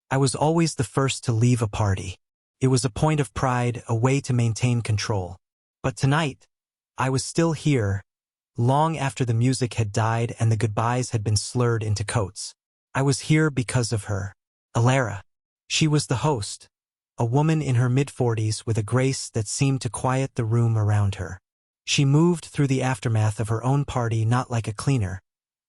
I was always the first to leave a party. It was a point of pride, a way to maintain control. But tonight, I was still here, long after the music had died and the goodbyes had been slurred into coats. I was here because of her. Elara. She was the host, a woman in her mid-40s with a grace that seemed to quiet the room around her. She moved through the aftermath of her own party not like a cleaner,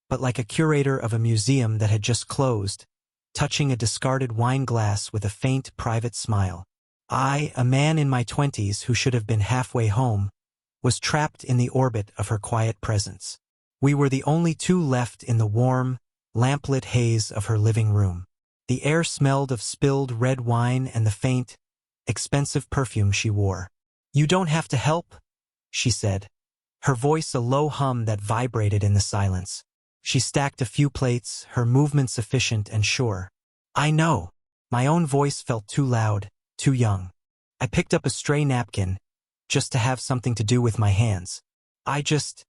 but like a curator of a museum that had just closed, touching a discarded wine glass with a faint, private smile. I, a man in my 20s who should have been halfway home, was trapped in the orbit of her quiet presence. We were the only two left in the warm, lamplit haze of her living room. The air smelled of spilled red wine and the faint, expensive perfume she wore. "You don't have to help," she said, her voice a low hum that vibrated in the silence. She stacked a few plates, her movements efficient and sure. "I know." My own voice felt too loud, too young. I picked up a stray napkin, just to have something to do with my hands. "I just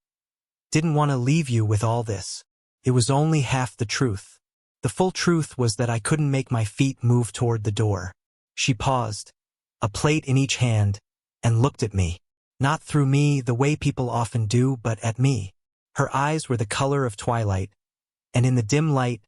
didn't want to leave you with all this." It was only half the truth. The full truth was that I couldn't make my feet move toward the door. She paused, a plate in each hand, and looked at me. Not through me the way people often do, but at me. Her eyes were the color of twilight, and in the dim light,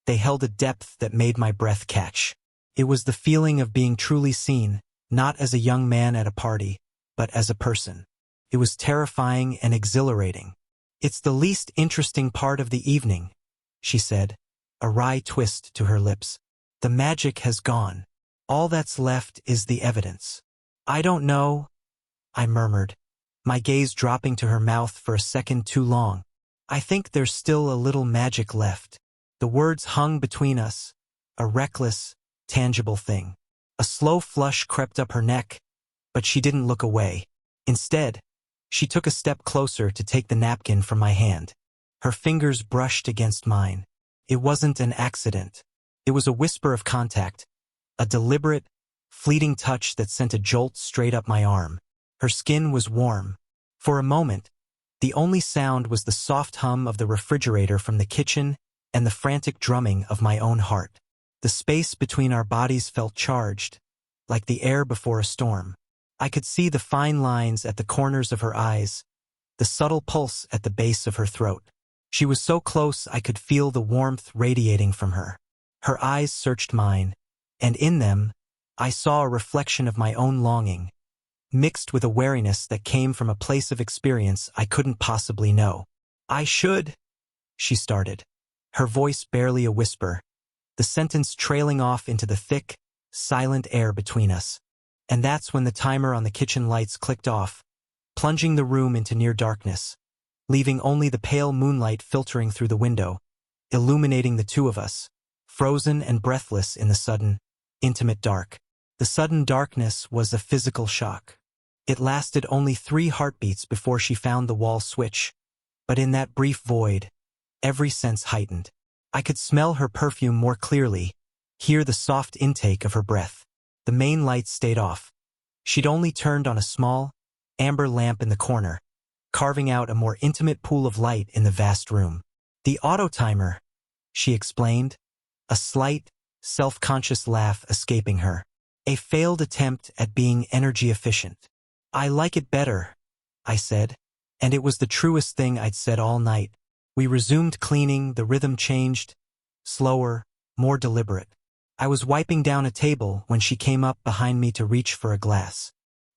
they held a depth that made my breath catch. It was the feeling of being truly seen, not as a young man at a party, but as a person. It was terrifying and exhilarating. "It's the least interesting part of the evening," she said, a wry twist to her lips. "The magic has gone. All that's left is the evidence." "I don't know," I murmured, my gaze dropping to her mouth for a second too long. "I think there's still a little magic left." The words hung between us, a reckless, tangible thing. A slow flush crept up her neck, but she didn't look away. Instead, she took a step closer to take the napkin from my hand. Her fingers brushed against mine. It wasn't an accident. It was a whisper of contact, a deliberate, fleeting touch that sent a jolt straight up my arm. Her skin was warm. For a moment, the only sound was the soft hum of the refrigerator from the kitchen and the frantic drumming of my own heart. The space between our bodies felt charged, like the air before a storm. I could see the fine lines at the corners of her eyes, the subtle pulse at the base of her throat. She was so close I could feel the warmth radiating from her. Her eyes searched mine, and in them, I saw a reflection of my own longing, mixed with a wariness that came from a place of experience I couldn't possibly know. "I should," she started, her voice barely a whisper, the sentence trailing off into the thick, silent air between us. And that's when the timer on the kitchen lights clicked off, plunging the room into near darkness, leaving only the pale moonlight filtering through the window, illuminating the two of us, frozen and breathless in the sudden, intimate dark. The sudden darkness was a physical shock. It lasted only 3 heartbeats before she found the wall switch, but in that brief void, every sense heightened. I could smell her perfume more clearly, hear the soft intake of her breath. The main lights stayed off. She'd only turned on a small, amber lamp in the corner, carving out a more intimate pool of light in the vast room. "The auto-timer," she explained, a slight, self-conscious laugh escaping her. "A failed attempt at being energy efficient." "I like it better," I said, and it was the truest thing I'd said all night. We resumed cleaning, the rhythm changed, slower, more deliberate. I was wiping down a table when she came up behind me to reach for a glass.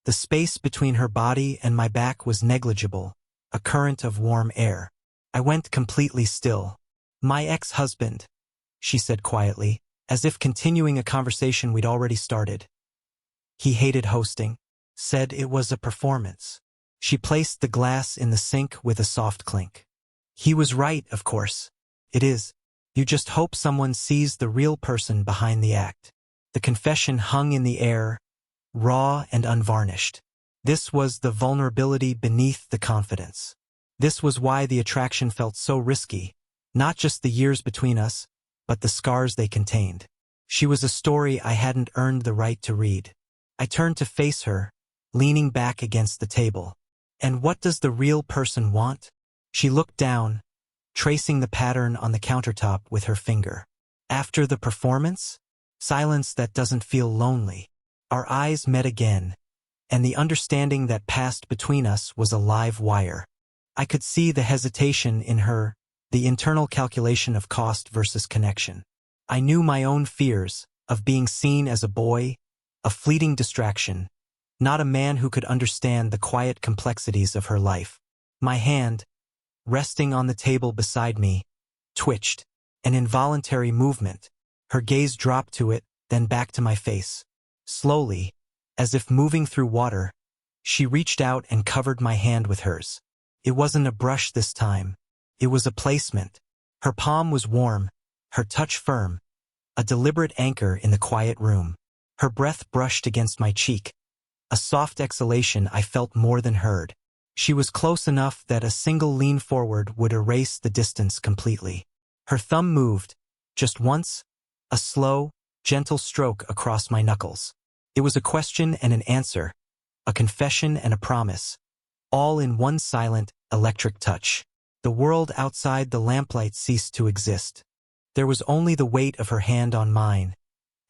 The space between her body and my back was negligible, a current of warm air. I went completely still. "My ex-husband," she said quietly, as if continuing a conversation we'd already started. "He hated hosting, said it was a performance." She placed the glass in the sink with a soft clink. "He was right, of course. It is. You just hope someone sees the real person behind the act." The confession hung in the air, raw and unvarnished. This was the vulnerability beneath the confidence. This was why the attraction felt so risky, not just the years between us, but the scars they contained. She was a story I hadn't earned the right to read. I turned to face her, leaning back against the table. "And what does the real person want?" She looked down, tracing the pattern on the countertop with her finger. "After the performance?" silence that doesn't feel lonely. Our eyes met again, and the understanding that passed between us was a live wire. I could see the hesitation in her, the internal calculation of cost versus connection. I knew my own fears, of being seen as a boy, a fleeting distraction, not a man who could understand the quiet complexities of her life. My hand, resting on the table beside me, twitched, an involuntary movement. Her gaze dropped to it, then back to my face. Slowly, as if moving through water, she reached out and covered my hand with hers. It wasn't a brush this time. It was a placement. Her palm was warm, her touch firm, a deliberate anchor in the quiet room. Her breath brushed against my cheek, a soft exhalation I felt more than heard. She was close enough that a single lean forward would erase the distance completely. Her thumb moved, just once, a slow, gentle stroke across my knuckles. It was a question and an answer, a confession and a promise, all in one silent, electric touch. The world outside the lamplight ceased to exist. There was only the weight of her hand on mine,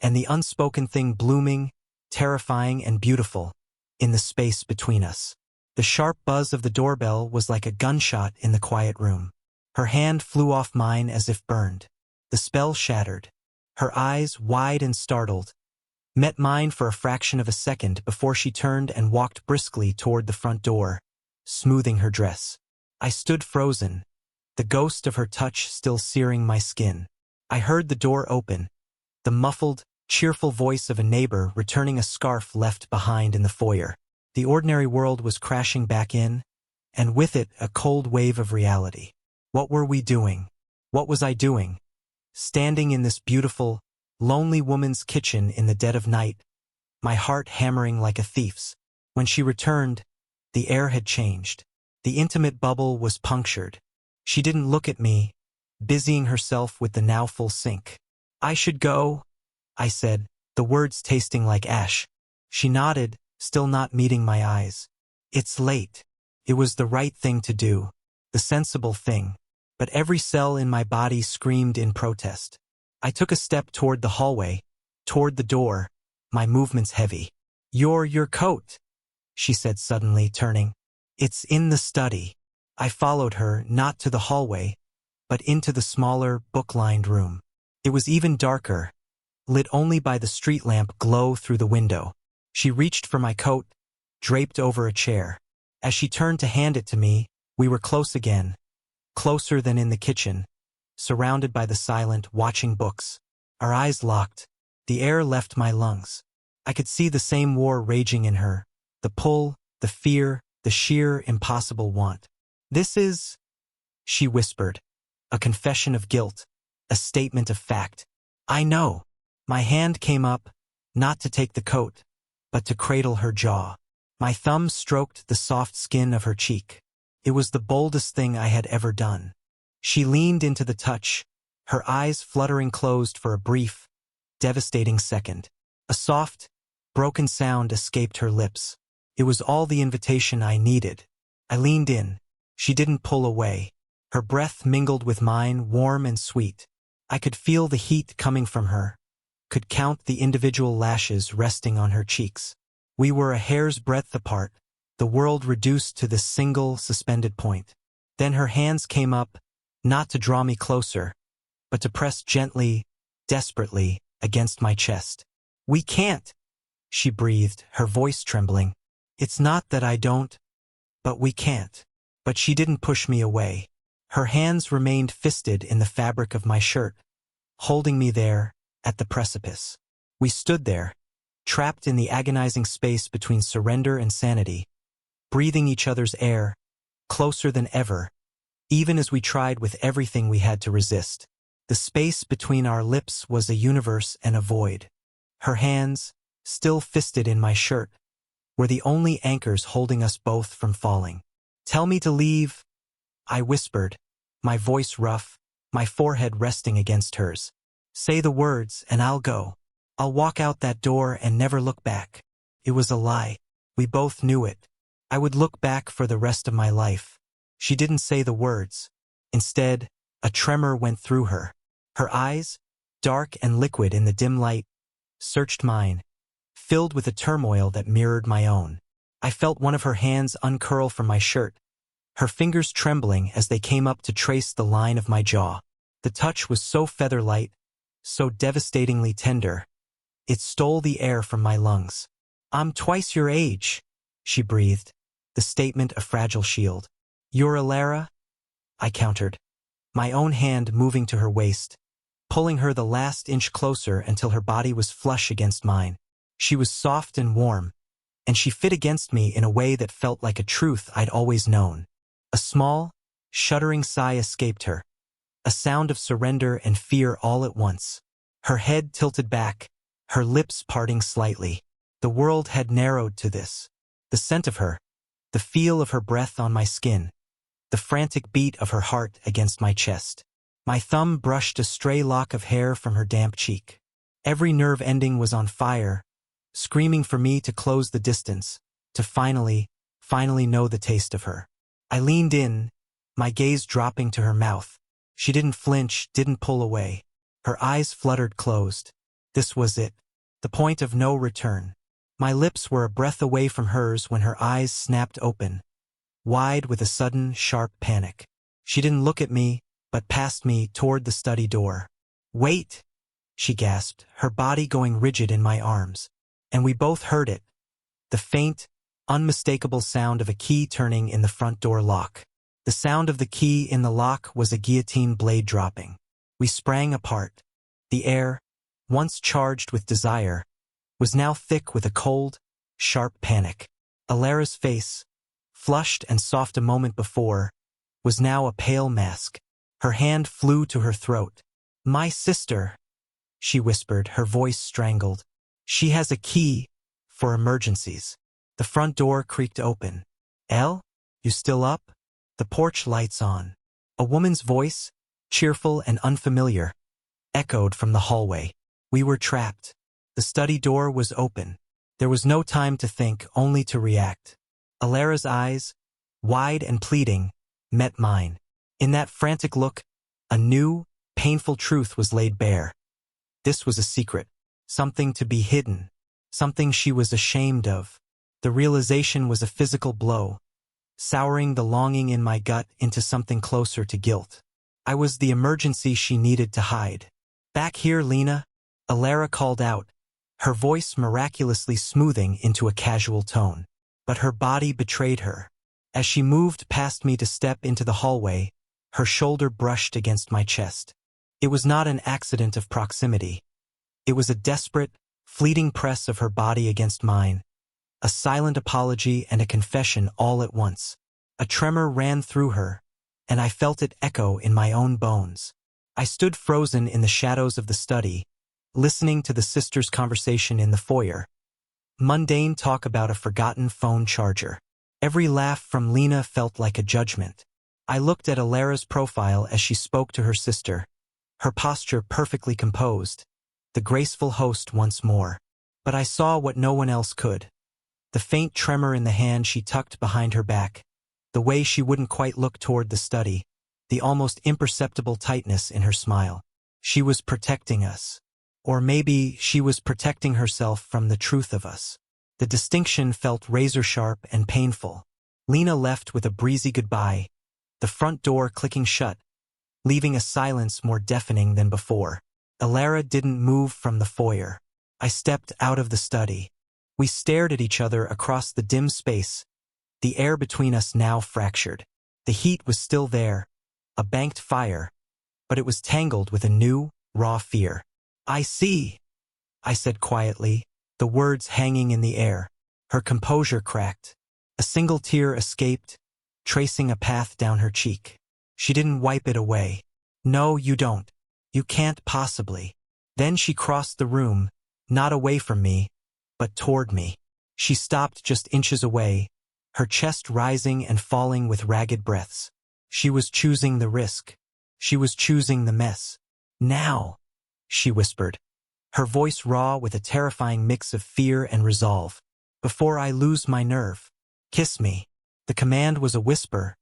and the unspoken thing blooming, terrifying and beautiful, in the space between us. The sharp buzz of the doorbell was like a gunshot in the quiet room. Her hand flew off mine as if burned. The spell shattered. Her eyes, wide and startled, met mine for a fraction of a second before she turned and walked briskly toward the front door, smoothing her dress. I stood frozen, the ghost of her touch still searing my skin. I heard the door open, the muffled, cheerful voice of a neighbor returning a scarf left behind in the foyer. The ordinary world was crashing back in, and with it a cold wave of reality. What were we doing? What was I doing? Standing in this beautiful, lonely woman's kitchen in the dead of night, my heart hammering like a thief's. When she returned, the air had changed. The intimate bubble was punctured. She didn't look at me, busying herself with the now full sink. "I should go," I said, the words tasting like ash. She nodded, still not meeting my eyes. "It's late." It was the right thing to do, the sensible thing, but every cell in my body screamed in protest. I took a step toward the hallway, toward the door, my movements heavy. Your coat," she said suddenly, turning. "It's in the study." I followed her, not to the hallway, but into the smaller, book-lined room. It was even darker, lit only by the street lamp glow through the window. She reached for my coat, draped over a chair. As she turned to hand it to me, we were close again, closer than in the kitchen, surrounded by the silent, watching books. Our eyes locked. The air left my lungs. I could see the same war raging in her, the pull, the fear, the sheer, impossible want. "This is," she whispered, "a confession of guilt, a statement of fact." "I know." My hand came up, not to take the coat, but to cradle her jaw. My thumb stroked the soft skin of her cheek. It was the boldest thing I had ever done. She leaned into the touch, her eyes fluttering closed for a brief, devastating second. A soft, broken sound escaped her lips. It was all the invitation I needed. I leaned in. She didn't pull away. Her breath mingled with mine, warm and sweet. I could feel the heat coming from her, could count the individual lashes resting on her cheeks. We were a hair's breadth apart, the world reduced to this single, suspended point. Then her hands came up, not to draw me closer, but to press gently, desperately, against my chest. "We can't," she breathed, her voice trembling. "It's not that I don't, but we can't." But she didn't push me away. Her hands remained fisted in the fabric of my shirt, holding me there, at the precipice. We stood there, trapped in the agonizing space between surrender and sanity, breathing each other's air, closer than ever, even as we tried with everything we had to resist. The space between our lips was a universe and a void. Her hands, still fisted in my shirt, were the only anchors holding us both from falling. "Tell me to leave," I whispered, my voice rough, my forehead resting against hers. "Say the words and I'll go. I'll walk out that door and never look back." It was a lie. We both knew it. I would look back for the rest of my life. She didn't say the words. Instead, a tremor went through her. Her eyes, dark and liquid in the dim light, searched mine, filled with a turmoil that mirrored my own. I felt one of her hands uncurl from my shirt, her fingers trembling as they came up to trace the line of my jaw. The touch was so feather-light, so devastatingly tender. It stole the air from my lungs. "I'm twice your age," she breathed, the statement a fragile shield. "You're Elara?" I countered, my own hand moving to her waist, pulling her the last inch closer until her body was flush against mine. She was soft and warm, and she fit against me in a way that felt like a truth I'd always known. A small, shuddering sigh escaped her, a sound of surrender and fear all at once. Her head tilted back, her lips parting slightly. The world had narrowed to this. The scent of her, the feel of her breath on my skin, the frantic beat of her heart against my chest. My thumb brushed a stray lock of hair from her damp cheek. Every nerve ending was on fire, screaming for me to close the distance, to finally know the taste of her. I leaned in, my gaze dropping to her mouth. She didn't flinch, didn't pull away. Her eyes fluttered closed. This was it, the point of no return. My lips were a breath away from hers when her eyes snapped open, wide with a sudden, sharp panic. She didn't look at me, but past me toward the study door. "Wait!" she gasped, her body going rigid in my arms. And we both heard it, the faint, unmistakable sound of a key turning in the front door lock. The sound of the key in the lock was a guillotine blade dropping. We sprang apart. The air, once charged with desire, was now thick with a cold, sharp panic. Elara's face, flushed and soft a moment before, was now a pale mask. Her hand flew to her throat. "My sister," she whispered, her voice strangled. "She has a key for emergencies." The front door creaked open. "Elle, you still up?" The porch lights on. A woman's voice, cheerful and unfamiliar, echoed from the hallway. We were trapped. The study door was open. There was no time to think, only to react. Elara's eyes, wide and pleading, met mine. In that frantic look, a new, painful truth was laid bare. This was a secret, something to be hidden, something she was ashamed of. The realization was a physical blow, souring the longing in my gut into something closer to guilt. I was the emergency she needed to hide. "Back here, Lena," Elara called out, her voice miraculously smoothing into a casual tone. But her body betrayed her. As she moved past me to step into the hallway, her shoulder brushed against my chest. It was not an accident of proximity. It was a desperate, fleeting press of her body against mine, a silent apology and a confession all at once. A tremor ran through her, and I felt it echo in my own bones. I stood frozen in the shadows of the study, listening to the sisters' conversation in the foyer. Mundane talk about a forgotten phone charger. Every laugh from Lena felt like a judgment. I looked at Elara's profile as she spoke to her sister, her posture perfectly composed, the graceful host once more. But I saw what no one else could. The faint tremor in the hand she tucked behind her back, the way she wouldn't quite look toward the study, the almost imperceptible tightness in her smile. She was protecting us. Or maybe she was protecting herself from the truth of us. The distinction felt razor-sharp and painful. Lena left with a breezy goodbye, the front door clicking shut, leaving a silence more deafening than before. Elara didn't move from the foyer. I stepped out of the study. We stared at each other across the dim space, the air between us now fractured. The heat was still there, a banked fire, but it was tangled with a new, raw fear. "I see," I said quietly, the words hanging in the air. Her composure cracked. A single tear escaped, tracing a path down her cheek. She didn't wipe it away. "No, you don't. You can't possibly." Then she crossed the room, not away from me, but toward me. She stopped just inches away, her chest rising and falling with ragged breaths. She was choosing the risk. She was choosing the mess. "Now," she whispered, her voice raw with a terrifying mix of fear and resolve. "Before I lose my nerve. Kiss me." The command was a whisper,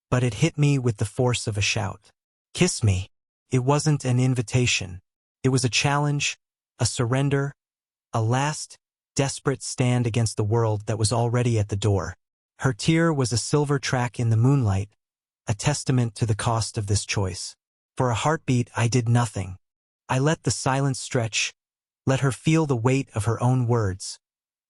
but it hit me with the force of a shout. Kiss me. It wasn't an invitation. It was a challenge, a surrender, a last, desperate stand against the world that was already at the door. Her tear was a silver track in the moonlight, a testament to the cost of this choice. For a heartbeat, I did nothing. I let the silence stretch, let her feel the weight of her own words,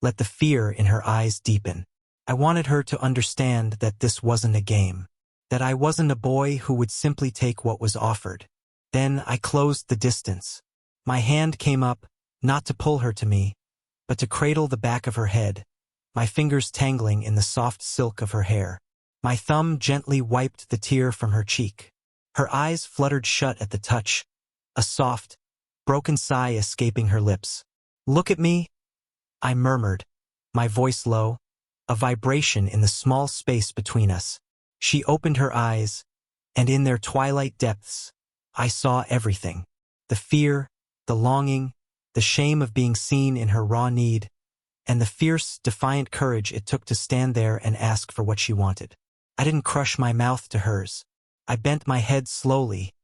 let the fear in her eyes deepen. I wanted her to understand that this wasn't a game, that I wasn't a boy who would simply take what was offered. Then I closed the distance. My hand came up, not to pull her to me, but to cradle the back of her head, my fingers tangling in the soft silk of her hair. My thumb gently wiped the tear from her cheek. Her eyes fluttered shut at the touch, a soft, broken sigh escaping her lips. "Look at me," I murmured, my voice low, a vibration in the small space between us. She opened her eyes, and in their twilight depths, I saw everything. The fear, the longing, the shame of being seen in her raw need, and the fierce, defiant courage it took to stand there and ask for what she wanted. I didn't crush my mouth to hers. I bent my head slowly,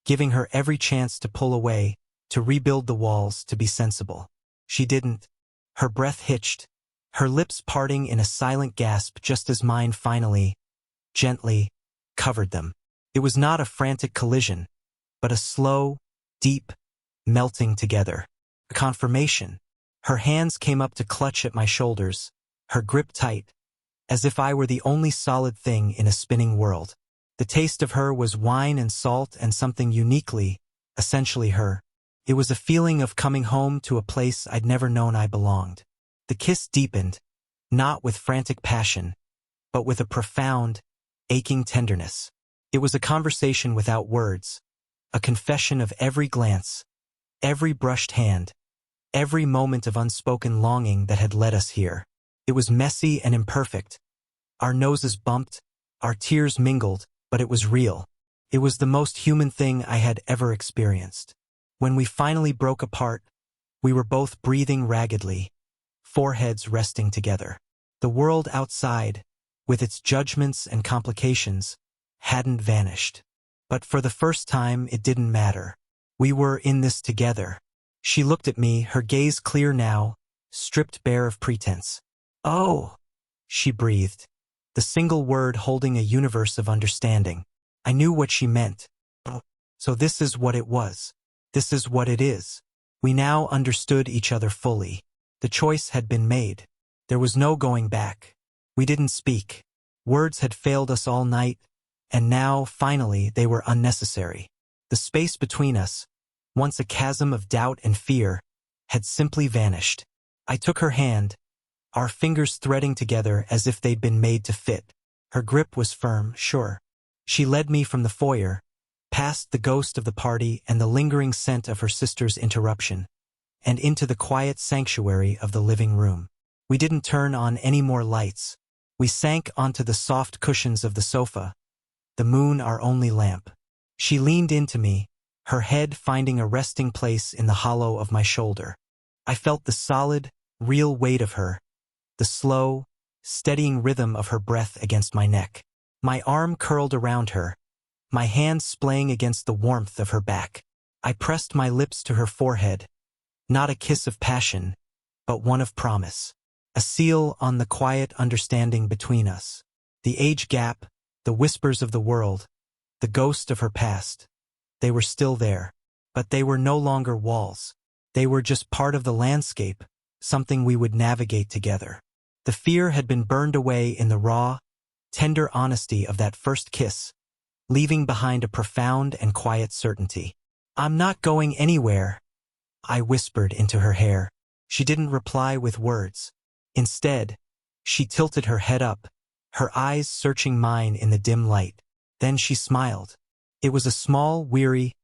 giving her every chance to pull away, to rebuild the walls, to be sensible. She didn't. Her breath hitched, her lips parting in a silent gasp just as mine finally, gently, covered them. It was not a frantic collision, but a slow, deep, melting together. A confirmation. Her hands came up to clutch at my shoulders, her grip tight, as if I were the only solid thing in a spinning world. The taste of her was wine and salt and something uniquely, essentially her. It was a feeling of coming home to a place I'd never known I belonged. The kiss deepened, not with frantic passion, but with a profound, aching tenderness. It was a conversation without words, a confession of every glance, every brushed hand, every moment of unspoken longing that had led us here. It was messy and imperfect. Our noses bumped, our tears mingled, but it was real. It was the most human thing I had ever experienced. When we finally broke apart, we were both breathing raggedly, foreheads resting together. The world outside, with its judgments and complications, hadn't vanished. But for the first time, it didn't matter. We were in this together. She looked at me, her gaze clear now, stripped bare of pretense. "Oh," she breathed, the single word holding a universe of understanding. I knew what she meant. So this is what it was. This is what it is. We now understood each other fully. The choice had been made. There was no going back. We didn't speak. Words had failed us all night, and now, finally, they were unnecessary. The space between us, once a chasm of doubt and fear, had simply vanished. I took her hand, our fingers threading together as if they'd been made to fit. Her grip was firm, sure. She led me from the foyer, past the ghost of the party and the lingering scent of her sister's interruption, and into the quiet sanctuary of the living room. We didn't turn on any more lights. We sank onto the soft cushions of the sofa, the moon our only lamp. She leaned into me, her head finding a resting place in the hollow of my shoulder. I felt the solid, real weight of her, the slow, steadying rhythm of her breath against my neck. My arm curled around her, my hand splaying against the warmth of her back. I pressed my lips to her forehead, not a kiss of passion, but one of promise. A seal on the quiet understanding between us. The age gap, the whispers of the world, the ghost of her past. They were still there, but they were no longer walls. They were just part of the landscape, something we would navigate together. The fear had been burned away in the raw, tender honesty of that first kiss, leaving behind a profound and quiet certainty. "I'm not going anywhere," I whispered into her hair. She didn't reply with words. Instead, she tilted her head up, her eyes searching mine in the dim light. Then she smiled. It was a small, weary,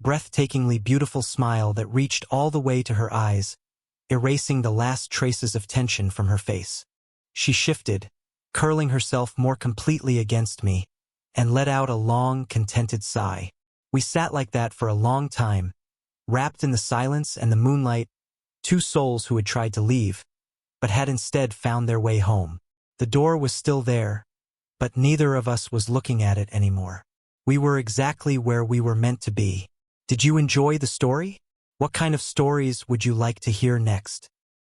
breathtakingly beautiful smile that reached all the way to her eyes, erasing the last traces of tension from her face. She shifted, curling herself more completely against me, and let out a long, contented sigh. We sat like that for a long time, wrapped in the silence and the moonlight, two souls who had tried to leave, but had instead found their way home. The door was still there, but neither of us was looking at it anymore. We were exactly where we were meant to be. Did you enjoy the story? What kind of stories would you like to hear next?